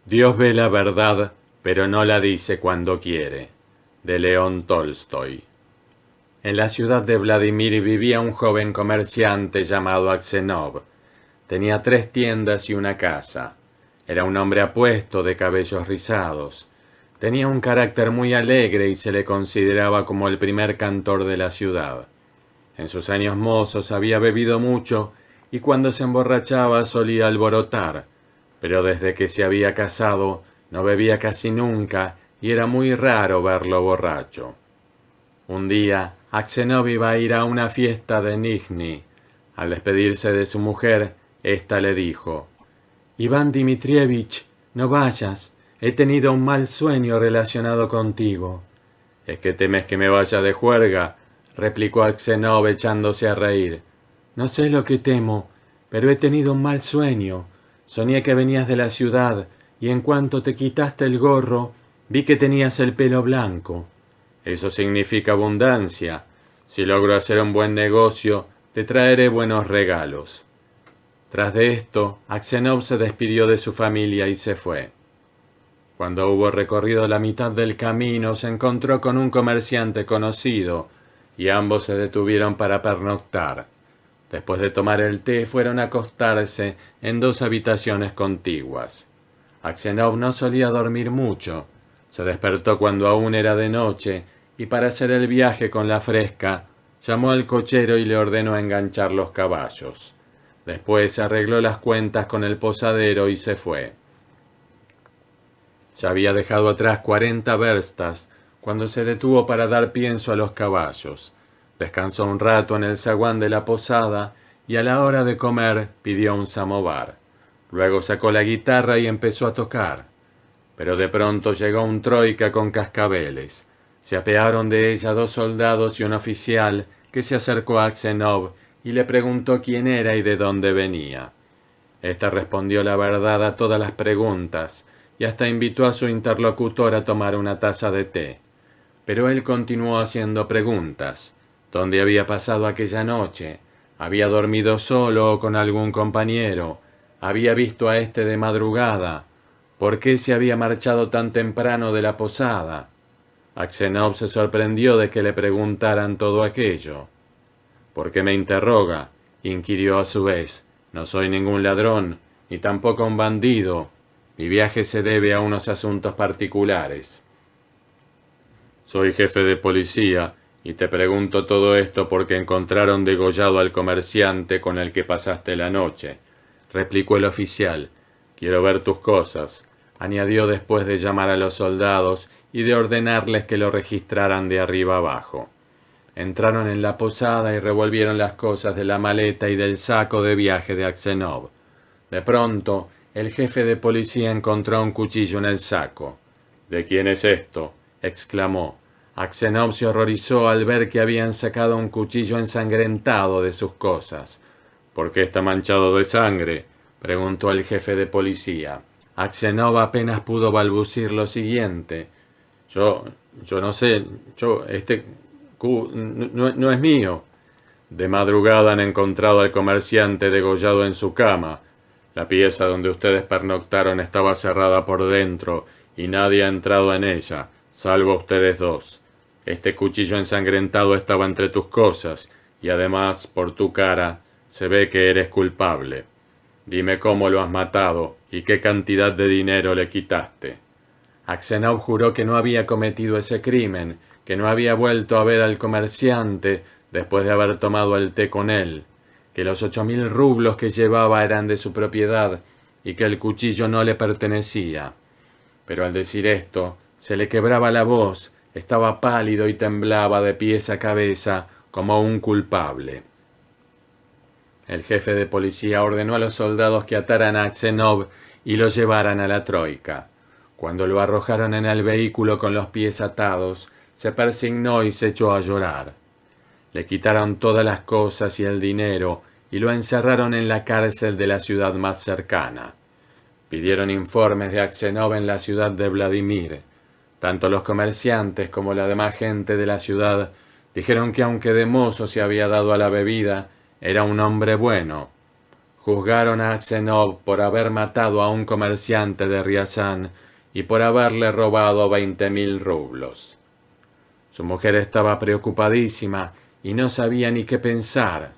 Dios ve la verdad, pero no la dice cuando quiere. De León Tolstoy. En la ciudad de Vladimir vivía un joven comerciante llamado Aksenov. Tenía 3 tiendas y una casa. Era un hombre apuesto, de cabellos rizados. Tenía un carácter muy alegre y se le consideraba como el primer cantor de la ciudad. En sus años mozos había bebido mucho y cuando se emborrachaba solía alborotar, pero desde que se había casado no bebía casi nunca y era muy raro verlo borracho. Un día, Aksenov iba a ir a una fiesta de Nizhny. Al despedirse de su mujer, ésta le dijo: «Iván Dmitrievich, no vayas. He tenido un mal sueño relacionado contigo». «¿Es que temes que me vaya de juerga?», replicó Aksenov echándose a reír. «No sé lo que temo, pero he tenido un mal sueño. Soñé que venías de la ciudad y en cuanto te quitaste el gorro, vi que tenías el pelo blanco». «Eso significa abundancia. Si logro hacer un buen negocio, te traeré buenos regalos». Tras de esto, Aksenov se despidió de su familia y se fue. Cuando hubo recorrido la mitad del camino, se encontró con un comerciante conocido, y ambos se detuvieron para pernoctar. Después de tomar el té, fueron a acostarse en 2 habitaciones contiguas. Aksenov no solía dormir mucho. Se despertó cuando aún era de noche, y para hacer el viaje con la fresca, llamó al cochero y le ordenó enganchar los caballos. Después arregló las cuentas con el posadero y se fue. Ya había dejado atrás 40 verstas cuando se detuvo para dar pienso a los caballos. Descansó un rato en el zaguán de la posada y a la hora de comer pidió un samovar. Luego sacó la guitarra y empezó a tocar. Pero de pronto llegó un troika con cascabeles. Se apearon de ella 2 soldados y un oficial que se acercó a Aksenov y le preguntó quién era y de dónde venía. Ésta respondió la verdad a todas las preguntas y hasta invitó a su interlocutor a tomar una taza de té. Pero él continuó haciendo preguntas. ¿Dónde había pasado aquella noche? ¿Había dormido solo o con algún compañero? ¿Había visto a este de madrugada? ¿Por qué se había marchado tan temprano de la posada? Aksenov se sorprendió de que le preguntaran todo aquello. «¿Por qué me interroga?», inquirió a su vez. «No soy ningún ladrón, ni tampoco un bandido. Mi viaje se debe a unos asuntos particulares». «Soy jefe de policía, y te pregunto todo esto porque encontraron degollado al comerciante con el que pasaste la noche», replicó el oficial. «Quiero ver tus cosas», añadió después de llamar a los soldados y de ordenarles que lo registraran de arriba abajo. Entraron en la posada y revolvieron las cosas de la maleta y del saco de viaje de Aksenov. De pronto, el jefe de policía encontró un cuchillo en el saco. «¿De quién es esto?», exclamó. Aksenov se horrorizó al ver que habían sacado un cuchillo ensangrentado de sus cosas. «¿Por qué está manchado de sangre?», preguntó el jefe de policía. Aksenov apenas pudo balbucir lo siguiente. Yo no sé, no es mío». «De madrugada han encontrado al comerciante degollado en su cama. La pieza donde ustedes pernoctaron estaba cerrada por dentro y nadie ha entrado en ella, salvo ustedes 2. Este cuchillo ensangrentado estaba entre tus cosas y además, por tu cara, se ve que eres culpable. Dime cómo lo has matado y qué cantidad de dinero le quitaste». Aksenov juró que no había cometido ese crimen, que no había vuelto a ver al comerciante después de haber tomado el té con él, que los 8.000 rublos que llevaba eran de su propiedad y que el cuchillo no le pertenecía. Pero al decir esto, se le quebraba la voz, estaba pálido y temblaba de pies a cabeza como un culpable. El jefe de policía ordenó a los soldados que ataran a Aksenov y lo llevaran a la troika. Cuando lo arrojaron en el vehículo con los pies atados, se persignó y se echó a llorar. Le quitaron todas las cosas y el dinero y lo encerraron en la cárcel de la ciudad más cercana. Pidieron informes de Aksenov en la ciudad de Vladimir. Tanto los comerciantes como la demás gente de la ciudad dijeron que aunque de mozo se había dado a la bebida, era un hombre bueno. juzgaron a Aksenov por haber matado a un comerciante de Riazán y por haberle robado 20.000 rublos. Su mujer estaba preocupadísima y no sabía ni qué pensar.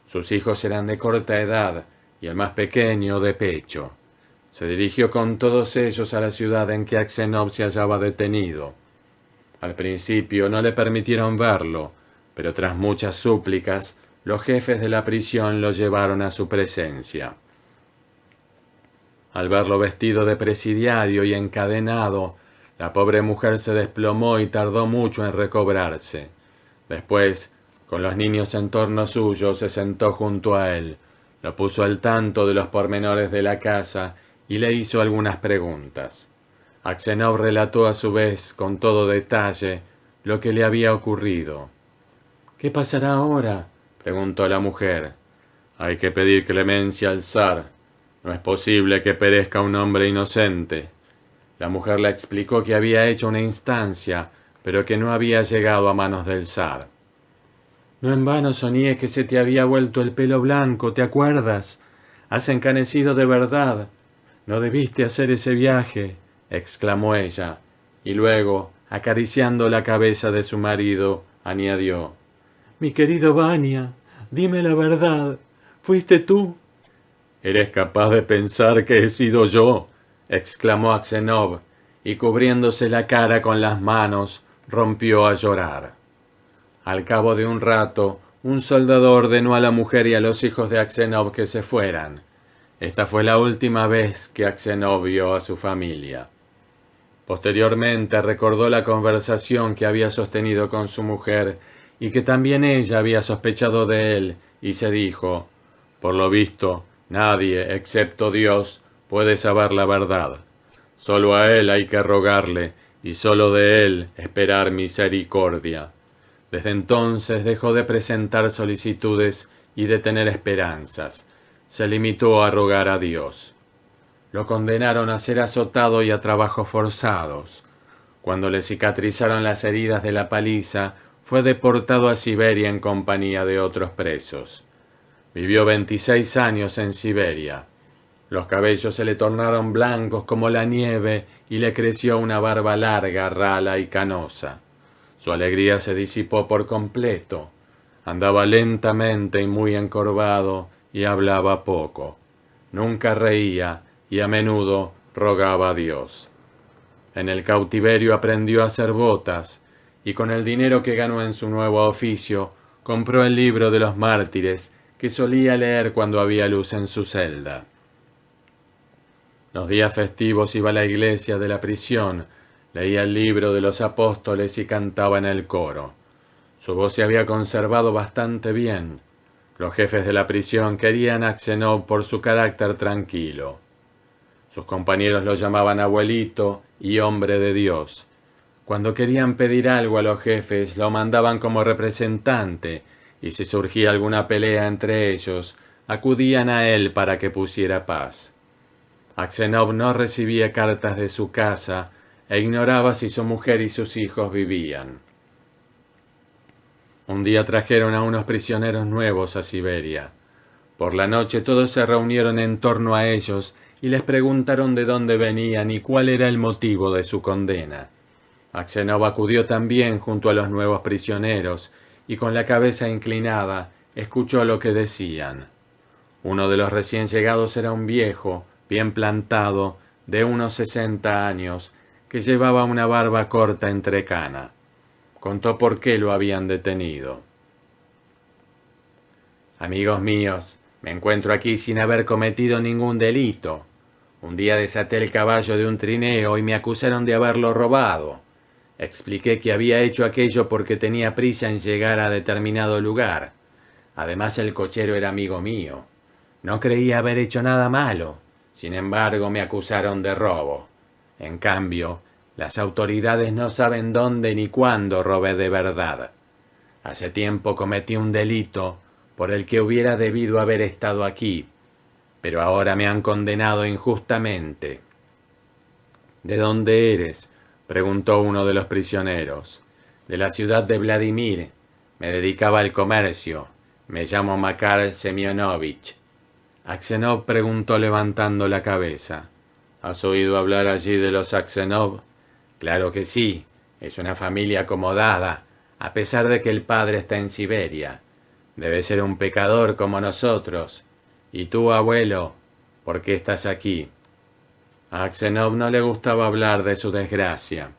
Sus hijos eran de corta edad y el más pequeño de pecho. Se dirigió con todos ellos a la ciudad en que Aksenov se hallaba detenido. Al principio no le permitieron verlo, pero tras muchas súplicas, los jefes de la prisión lo llevaron a su presencia. Al verlo vestido de presidiario y encadenado, la pobre mujer se desplomó y tardó mucho en recobrarse. Después, con los niños en torno suyo, se sentó junto a él, lo puso al tanto de los pormenores de la casa y le hizo algunas preguntas. Aksenov relató a su vez, con todo detalle, lo que le había ocurrido. «¿Qué pasará ahora?», preguntó la mujer. «Hay que pedir clemencia al zar. No es posible que perezca un hombre inocente». La mujer le explicó que había hecho una instancia, pero que no había llegado a manos del zar. «No en vano soñé que se te había vuelto el pelo blanco, ¿te acuerdas? Has encanecido de verdad. No debiste hacer ese viaje», exclamó ella, y luego, acariciando la cabeza de su marido, añadió: «Mi querido Vania, dime la verdad. ¿Fuiste tú?» «¿Eres capaz de pensar que he sido yo?», exclamó Aksenov, y cubriéndose la cara con las manos, rompió a llorar. Al cabo de un rato, un soldado ordenó a la mujer y a los hijos de Aksenov que se fueran. Esta fue la última vez que Aksenov vio a su familia. Posteriormente recordó la conversación que había sostenido con su mujer y que también ella había sospechado de él, y se dijo: «Por lo visto, nadie, excepto Dios, puede saber la verdad. Solo a Él hay que rogarle, y solo de Él esperar misericordia». Desde entonces dejó de presentar solicitudes y de tener esperanzas. Se limitó a rogar a Dios. Lo condenaron a ser azotado y a trabajos forzados. Cuando le cicatrizaron las heridas de la paliza, fue deportado a Siberia en compañía de otros presos. Vivió 26 años en Siberia. Los cabellos se le tornaron blancos como la nieve y le creció una barba larga, rala y canosa. Su alegría se disipó por completo. Andaba lentamente y muy encorvado y hablaba poco. Nunca reía y a menudo rogaba a Dios. En el cautiverio aprendió a hacer botas y con el dinero que ganó en su nuevo oficio compró el libro de los mártires que solía leer cuando había luz en su celda. Los días festivos iba a la iglesia de la prisión, leía el libro de los apóstoles y cantaba en el coro. Su voz se había conservado bastante bien. Los jefes de la prisión querían a Aksenov por su carácter tranquilo. Sus compañeros lo llamaban abuelito y hombre de Dios. Cuando querían pedir algo a los jefes, lo mandaban como representante, y si surgía alguna pelea entre ellos, acudían a él para que pusiera paz. Aksenov no recibía cartas de su casa e ignoraba si su mujer y sus hijos vivían. Un día trajeron a unos prisioneros nuevos a Siberia. Por la noche todos se reunieron en torno a ellos y les preguntaron de dónde venían y cuál era el motivo de su condena. Aksenov acudió también junto a los nuevos prisioneros y con la cabeza inclinada escuchó lo que decían. Uno de los recién llegados era un viejo, bien plantado, de unos 60 años, que llevaba una barba corta entrecana. Contó por qué lo habían detenido. «Amigos míos, me encuentro aquí sin haber cometido ningún delito. Un día desaté el caballo de un trineo y me acusaron de haberlo robado. Expliqué que había hecho aquello porque tenía prisa en llegar a determinado lugar. Además, el cochero era amigo mío. No creía haber hecho nada malo. Sin embargo, me acusaron de robo. En cambio, las autoridades no saben dónde ni cuándo robé de verdad. Hace tiempo cometí un delito por el que hubiera debido haber estado aquí, pero ahora me han condenado injustamente». «¿De dónde eres?», preguntó uno de los prisioneros. «De la ciudad de Vladimir. Me dedicaba al comercio. Me llamo Makar Semyonovich». Aksenov preguntó levantando la cabeza. ¿Has oído hablar allí de los Aksenov? Claro que sí, es una familia acomodada, a pesar de que el padre está en Siberia. Debe ser un pecador como nosotros. ¿Y tú, abuelo? ¿Por qué estás aquí? A Aksenov no le gustaba hablar de su desgracia.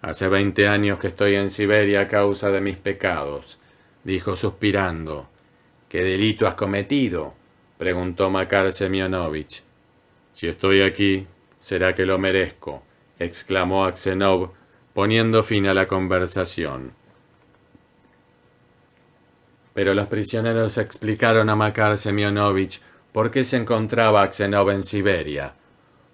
Hace 20 años que estoy en Siberia a causa de mis pecados, dijo suspirando. ¿Qué delito has cometido?, preguntó Makar Semyonovich. Si estoy aquí, será que lo merezco, exclamó Aksenov, poniendo fin a la conversación. Pero los prisioneros explicaron a Makar Semyonovich por qué se encontraba Aksenov en Siberia.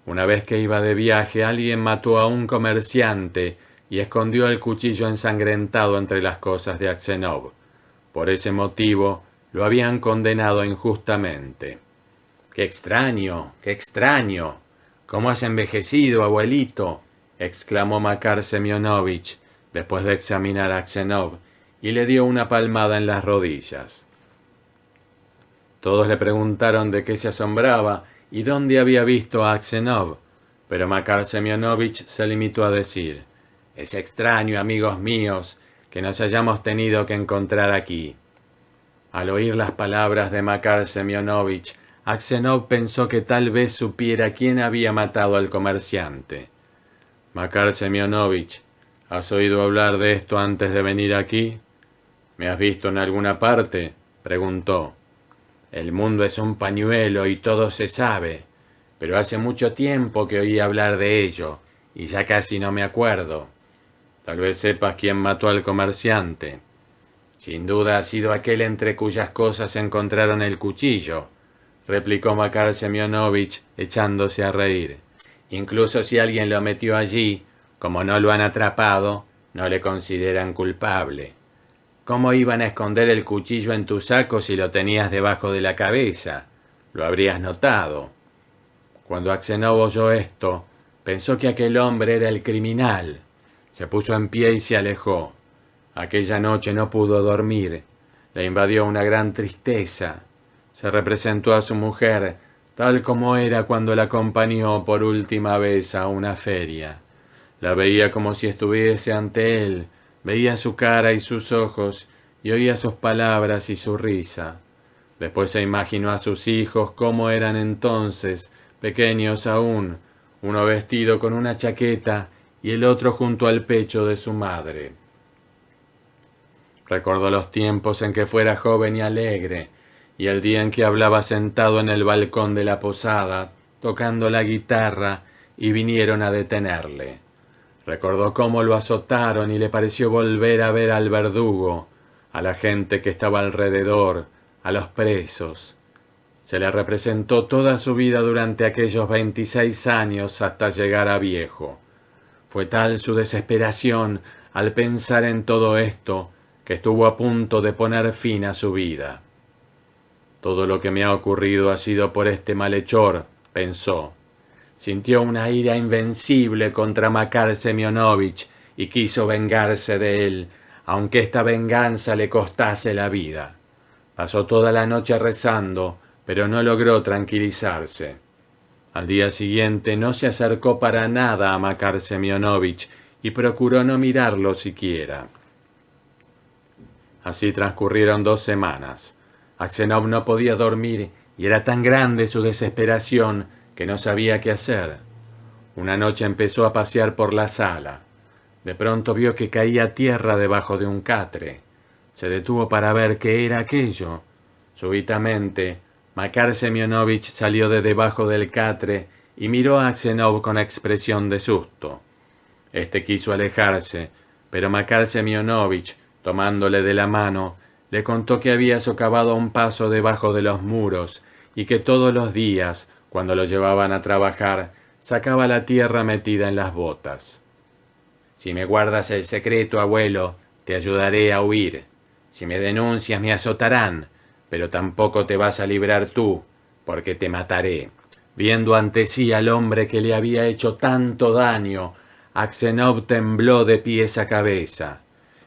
Una vez que iba de viaje, alguien mató a un comerciante y escondió el cuchillo ensangrentado entre las cosas de Aksenov. Por ese motivo, lo habían condenado injustamente. ¡Qué extraño! ¡Qué extraño! ¿Cómo has envejecido, abuelito?, exclamó Makar Semyonovich, después de examinar a Aksenov, y le dio una palmada en las rodillas. Todos le preguntaron de qué se asombraba y dónde había visto a Aksenov, pero Makar Semyonovich se limitó a decir: «Es extraño, amigos míos, que nos hayamos tenido que encontrar aquí». Al oír las palabras de Makar Semyonovich, Aksenov pensó que tal vez supiera quién había matado al comerciante. «Makar Semyonovich, ¿has oído hablar de esto antes de venir aquí? ¿Me has visto en alguna parte?», preguntó. «El mundo es un pañuelo y todo se sabe, pero hace mucho tiempo que oí hablar de ello, y ya casi no me acuerdo. Tal vez sepas quién mató al comerciante. Sin duda ha sido aquel entre cuyas cosas encontraron el cuchillo», replicó Makar Semyonovich, echándose a reír. «Incluso si alguien lo metió allí, como no lo han atrapado, no le consideran culpable. ¿Cómo iban a esconder el cuchillo en tu saco si lo tenías debajo de la cabeza? Lo habrías notado». Cuando Aksenov oyó esto, pensó que aquel hombre era el criminal. Se puso en pie y se alejó. Aquella noche no pudo dormir. Le invadió una gran tristeza. Se representó a su mujer tal como era cuando la acompañó por última vez a una feria. La veía como si estuviese ante él, veía su cara y sus ojos, y oía sus palabras y su risa. Después se imaginó a sus hijos cómo eran entonces, pequeños aún, uno vestido con una chaqueta y el otro junto al pecho de su madre. Recordó los tiempos en que fuera joven y alegre, y el día en que hablaba sentado en el balcón de la posada, tocando la guitarra, y vinieron a detenerle. Recordó cómo lo azotaron y le pareció volver a ver al verdugo, a la gente que estaba alrededor, a los presos. Se le representó toda su vida durante aquellos 26 años hasta llegar a viejo. Fue tal su desesperación al pensar en todo esto que estuvo a punto de poner fin a su vida. «Todo lo que me ha ocurrido ha sido por este malhechor», pensó. Sintió una ira invencible contra Makar Semyonovich y quiso vengarse de él, aunque esta venganza le costase la vida. Pasó toda la noche rezando, pero no logró tranquilizarse. Al día siguiente no se acercó para nada a Makar Semyonovich y procuró no mirarlo siquiera. Así transcurrieron 2 semanas. Aksenov no podía dormir y era tan grande su desesperación que no sabía qué hacer. Una noche empezó a pasear por la sala. De pronto vio que caía tierra debajo de un catre. Se detuvo para ver qué era aquello. Súbitamente, Makar Semyonovich salió de debajo del catre y miró a Aksenov con expresión de susto. Este quiso alejarse, pero Makar Semyonovich, tomándole de la mano, le contó que había socavado un paso debajo de los muros y que todos los días, cuando lo llevaban a trabajar, sacaba la tierra metida en las botas. «Si me guardas el secreto, abuelo, te ayudaré a huir. Si me denuncias, me azotarán, pero tampoco te vas a librar tú, porque te mataré». Viendo ante sí al hombre que le había hecho tanto daño, Aksenov tembló de pies a cabeza.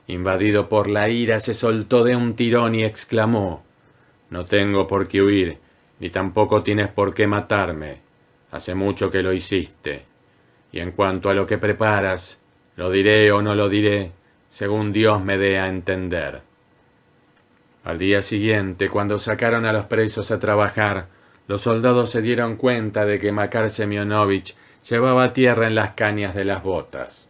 Invadido por la ira, se soltó de un tirón y exclamó: «No tengo por qué huir. ni tampoco tienes por qué matarme. Hace mucho que lo hiciste. Y en cuanto a lo que preparas, lo diré o no lo diré, según Dios me dé a entender. Al día siguiente, cuando sacaron a los presos a trabajar, los soldados se dieron cuenta de que Makar Semyonovich llevaba tierra en las cañas de las botas.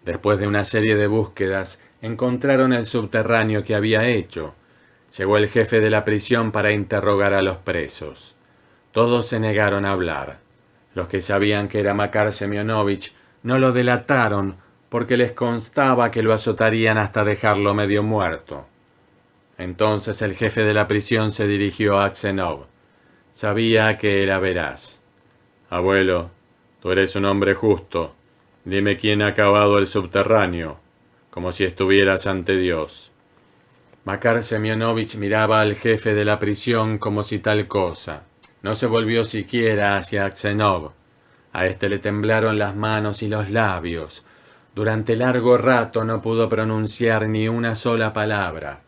Después de una serie de búsquedas, encontraron el subterráneo que había hecho. Llegó el jefe de la prisión para interrogar a los presos. Todos se negaron a hablar. Los que sabían que era Makar Semyonovich no lo delataron porque les constaba que lo azotarían hasta dejarlo medio muerto. Entonces el jefe de la prisión se dirigió a Aksenov. Sabía que era veraz. «Abuelo, tú eres un hombre justo. Dime quién ha cavado el subterráneo, como si estuvieras ante Dios». Makar Semyonovich miraba al jefe de la prisión como si tal cosa. No se volvió siquiera hacia Aksenov. A éste le temblaron las manos y los labios. Durante largo rato no pudo pronunciar ni una sola palabra.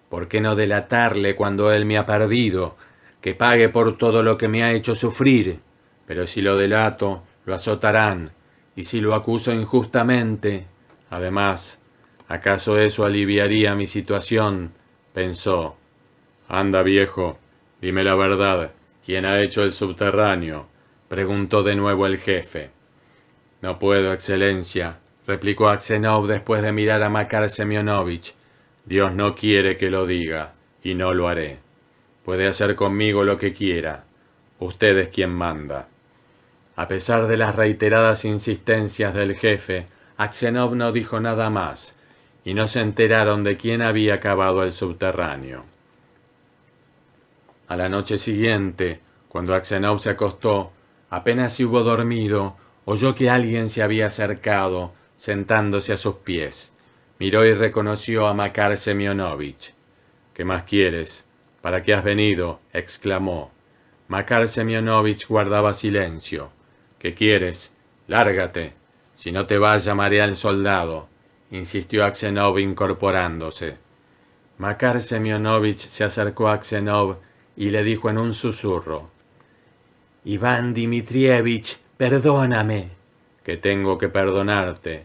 ¿Por qué no delatarle cuando él me ha perdido? Que pague por todo lo que me ha hecho sufrir. Pero si lo delato, lo azotarán. Y si lo acuso injustamente, además, ¿acaso eso aliviaría mi situación?, pensó. «Anda, viejo, dime la verdad. ¿Quién ha hecho el subterráneo?», preguntó de nuevo el jefe. «No puedo, excelencia», replicó Aksenov después de mirar a Makar Semyonovich. «Dios no quiere que lo diga, y no lo haré. Puede hacer conmigo lo que quiera. Usted es quien manda». A pesar de las reiteradas insistencias del jefe, Aksenov no dijo nada más, y no se enteraron de quién había cavado el subterráneo. A la noche siguiente, cuando Aksenov se acostó, apenas si hubo dormido, oyó que alguien se había acercado, sentándose a sus pies. Miró y reconoció a Makar Semyonovich. «¿Qué más quieres? ¿Para qué has venido?», exclamó. Makar Semyonovich guardaba silencio. «¿Qué quieres? Lárgate. Si no te vas, llamaré al soldado», insistió Aksenov incorporándose. Makar Semyonovich se acercó a Aksenov y le dijo en un susurro: «Iván Dmitrievich, perdóname». «¿Qué tengo que perdonarte?».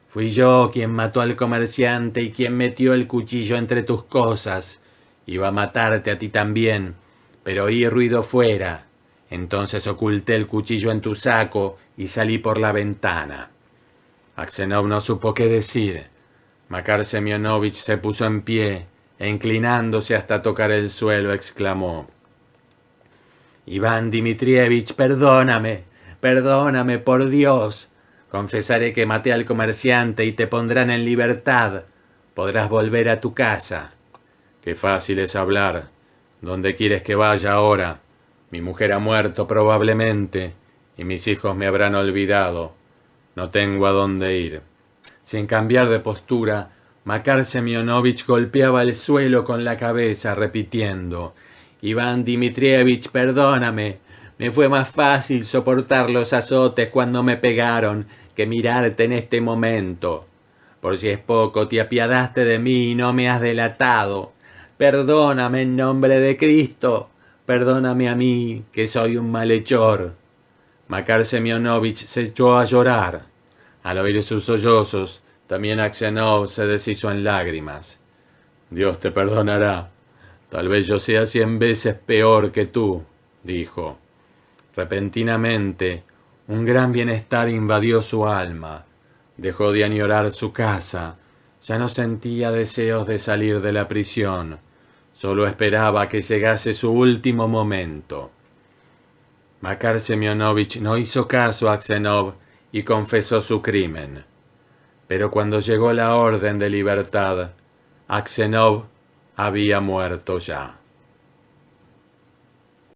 «Fui yo quien mató al comerciante y quien metió el cuchillo entre tus cosas. Iba a matarte a ti también, pero oí ruido fuera. Entonces oculté el cuchillo en tu saco y salí por la ventana». Aksenov no supo qué decir. Makar Semyonovich se puso en pie e inclinándose hasta tocar el suelo exclamó: «Iván Dmitrievich, perdóname, perdóname, por Dios. Confesaré que maté al comerciante y te pondrán en libertad. Podrás volver a tu casa». «Qué fácil es hablar. ¿Dónde quieres que vaya ahora? Mi mujer ha muerto probablemente, y mis hijos me habrán olvidado. No tengo a dónde ir». Sin cambiar de postura, Makar Semyonovich golpeaba el suelo con la cabeza, repitiendo: «Iván Dmitrievich, perdóname. Me fue más fácil soportar los azotes cuando me pegaron que mirarte en este momento. Por si es poco, te apiadaste de mí y no me has delatado. Perdóname en nombre de Cristo. Perdóname a mí, que soy un malhechor». Makar Semyonovich se echó a llorar. Al oír sus sollozos, también Aksenov se deshizo en lágrimas. «Dios te perdonará. Tal vez yo sea 100 veces peor que tú», dijo. Repentinamente, un gran bienestar invadió su alma. Dejó de añorar su casa. Ya no sentía deseos de salir de la prisión. Solo esperaba que llegase su último momento. Makar Semyonovich no hizo caso a Aksenov y confesó su crimen. Pero cuando llegó la orden de libertad, Aksenov había muerto ya.